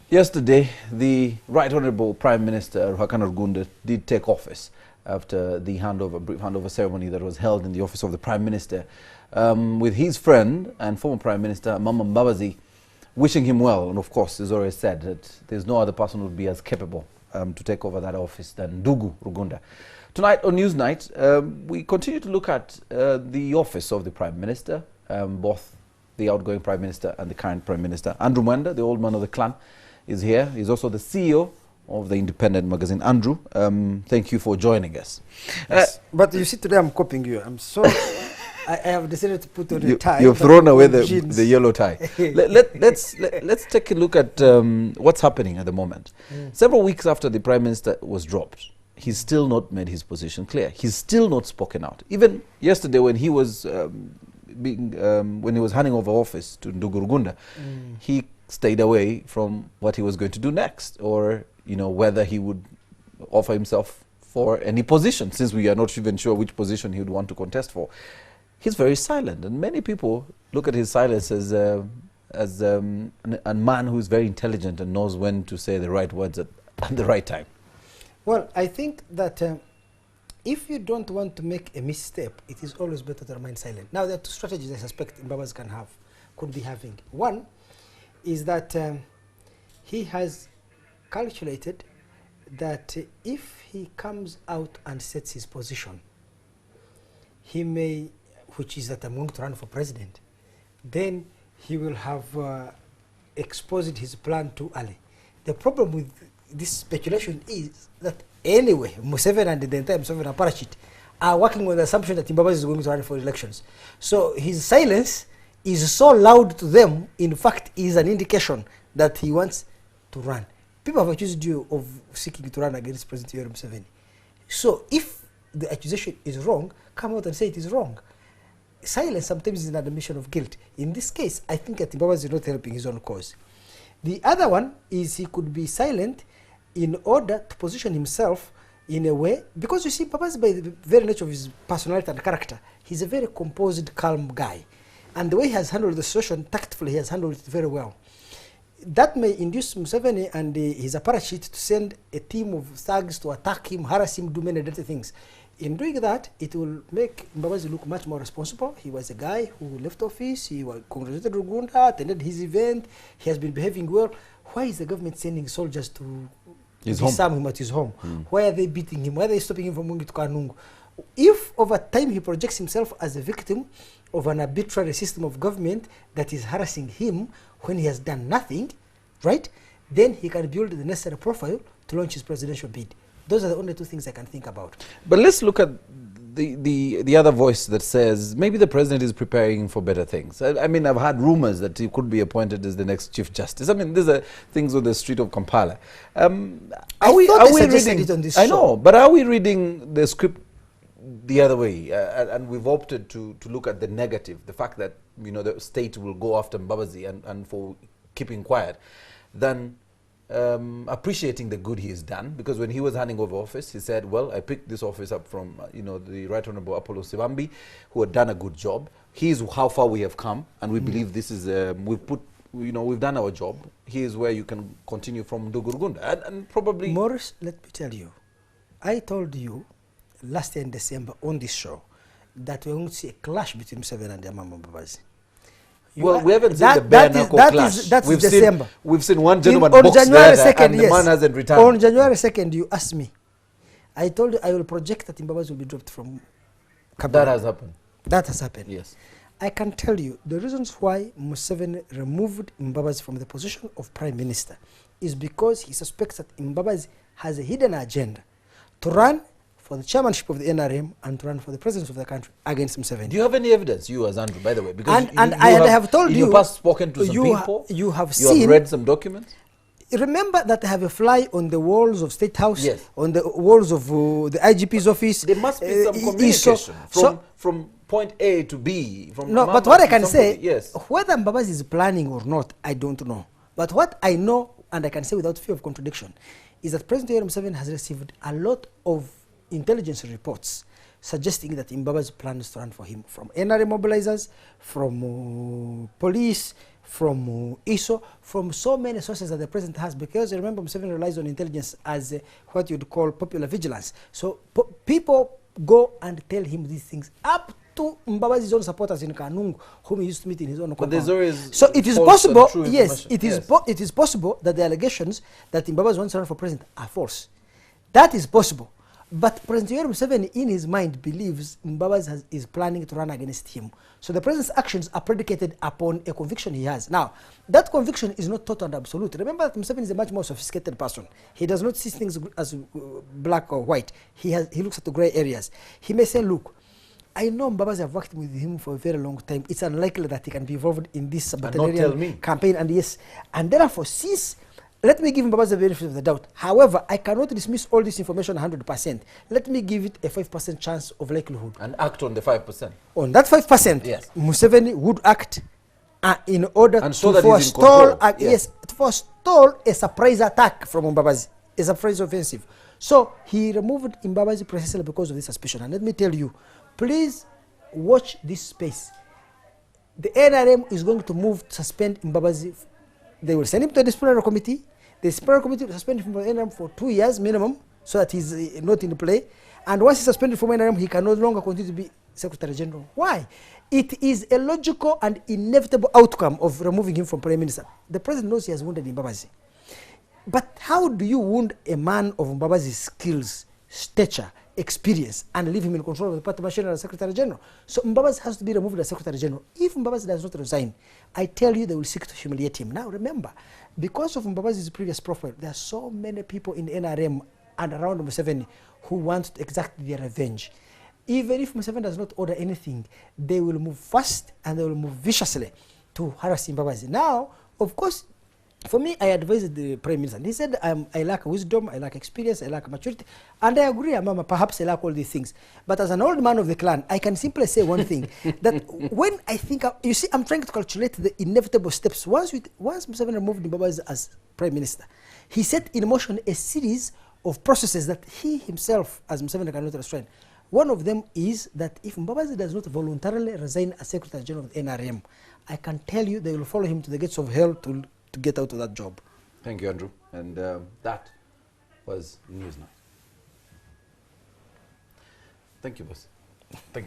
Yesterday, the Right Honourable Prime Minister Ruhakana Rugunda did take office after the brief handover ceremony that was held in the office of the Prime Minister, with his friend and former Prime Minister Mama Mbabazi wishing him well. And of course, he's always said that there's no other person who would be as capable to take over that office than Ndugu Rugunda. Tonight on Newsnight, we continue to look at the office of the Prime Minister, both the outgoing Prime Minister and the current Prime Minister. Andrew Mwenda, the old man of the clan, is here. He's also the CEO of the independent magazine. Andrew, thank you for joining us. Yes. But you see, today I'm copying you. I'm so... I have decided to put on a tie. You've thrown away the yellow tie. Let's take a look at what's happening at the moment. Several weeks after the Prime Minister was dropped, he's still not made his position clear. He's still not spoken out. Even yesterday when he was handing over office to Ndugu Rugunda, he stayed away from what he was going to do next, or whether he would offer himself for any position, since we are not even sure which position he would want to contest for. He's very silent, and many people look at his silence as a man who's very intelligent and knows when to say the right words at the right time. Well, I think that if you don't want to make a misstep, it is always better to remain silent. Now, there are two strategies I suspect Mbabazi could be having. One is that he has calculated that if he comes out and sets his position, he may, which is that I'm going to run for president, then he will have exposed his plan too early. The problem with this speculation is that anyway, Museveni and the entire Museveni apparatchik are working with the assumption that Mbabazi is going to run for elections. So his silence is so loud to them, in fact, is an indication that he wants to run. People have accused you of seeking to run against President Yoweri Museveni. So if the accusation is wrong, come out and say it is wrong. Silence sometimes is an admission of guilt. In this case, I think that Mbabazi is not helping his own cause. The other one is he could be silent in order to position himself in a way, because you see, Mbabazi, by the very nature of his personality and character, he's a very composed, calm guy. And the way he has handled the situation, tactfully, he has handled it very well. That may induce Museveni and his apparatchik to send a team of thugs to attack him, harass him, do many dirty things. In doing that, it will make Mbabazi look much more responsible. He was a guy who left office, he congratulated Rugunda, attended his event, he has been behaving well. Why is the government sending soldiers to disarm him at his home? Why are they beating him? Why are they stopping him from going to Kanungu? If over time he projects himself as a victim of an arbitrary system of government that is harassing him when he has done nothing, right, then he can build the necessary profile to launch his presidential bid. Those are the only two things I can think about. But let's look at the other voice that says maybe the president is preparing for better things. I mean, I've had rumors that he could be appointed as the next Chief Justice. I mean, these are things on the street of Kampala. Are we reading it on this I show. know, but are we reading the script the other way? And we've opted to look at the negative, the fact that the state will go after Mbabazi and for keeping quiet, than appreciating the good he has done. Because when he was handing over office, he said, well, I picked this office up from the Right Honourable Apollo Sibambi, who had done a good job. Here's how far we have come, and we believe this is we've done our job. Here's where you can continue from Ndugu Rugunda. And probably Morris, let me tell you, I told you last year in December on this show that we're going to see a clash between Museveni and Mama Mbabazi. Well, we haven't seen the bare knuckle clash. That's December. We've seen one gentleman on box January there 2nd, and the man hasn't returned. On January 2nd, you asked me. I told you I will project that Mbabazi will be dropped from cabinet. That has happened. That has happened. Yes. I can tell you the reasons why Museveni removed Mbabazi from the position of Prime Minister is because he suspects that Mbabazi has a hidden agenda to run for the chairmanship of the NRM and to run for the presidency of the country against Museveni. Do you have any evidence, you as Andrew, by the way? Because I have told you, in your past spoken to some people, you have read some documents. Remember that I have a fly on the walls of State House, yes, on the walls of the IGP's office. There must be some communication from point A to B. No, but what I can say, yes, whether Mbabazi is planning or not, I don't know. But what I know, and I can say without fear of contradiction, is that President Yoweri Museveni has received a lot of intelligence reports suggesting that Mbabazi plans to run for him, from NRM mobilizers, from police, from ISO, from so many sources that the president has, because remember Museveni relies on intelligence as what you'd call popular vigilance. So people go and tell him these things, up to Mbabazi's own supporters in Kanungu, whom he used to meet in his own compound. But there's always so it is false possible, and true yes, information. it is possible that the allegations that Mbabazi wants to run for president are false. That is possible. But President Yoweri Museveni, in his mind, believes Mbabazi is planning to run against him. So the president's actions are predicated upon a conviction he has. Now, that conviction is not total and absolute. Remember that Museveni is a much more sophisticated person. He does not see things as black or white. He looks at the gray areas. He may say, look, I know Mbabazi, I've worked with him for a very long time. It's unlikely that he can be involved in this battalion campaign. And yes, and therefore, let me give Mbabazi the benefit of the doubt. However, I cannot dismiss all this information 100%. Let me give it a 5% chance of likelihood. And act on the 5%. On that 5%, yes, Museveni would act in order and so to forestall, to forestall a surprise attack from Mbabazi, a surprise offensive. So he removed Mbabazi precisely because of this suspicion. And let me tell you, please watch this space. The NRM is going to move to suspend Mbabazi. They will send him to the disciplinary committee. The disciplinary committee will suspend him from the NRM for 2 years minimum, so that he's not in play. And once he's suspended from NRM, he can no longer continue to be Secretary General. Why? It is a logical and inevitable outcome of removing him from Prime Minister. The president knows he has wounded Mbabazi. But how do you wound a man of Mbabazi's skills, stature, experience, and leave him in control of the party machinery as Secretary General? So Mbabazi has to be removed as Secretary General. If Mbabazi does not resign, I tell you they will seek to humiliate him. Now remember, because of Mbabazi's previous profile, there are so many people in the NRM and around Museveni who want to exact their revenge. Even if Museveni does not order anything, they will move fast and they will move viciously to harass Mbabazi. Now, of course, for me, I advised the Prime Minister. He said, I lack wisdom, I lack experience, I lack maturity. And I agree, Mama, perhaps I lack all these things. But as an old man of the clan, I can simply say one thing, that when I think, you see, I'm trying to calculate the inevitable steps. Once Museveni removed Mbabazi as Prime Minister, he set in motion a series of processes that he himself, as Museveni, cannot restrain. One of them is that if Mbabazi does not voluntarily resign as Secretary General of the NRM, I can tell you they will follow him to the gates of hell to get out of that job. Thank you, Andrew. And that was Newsnight. Thank you, boss. Thank you.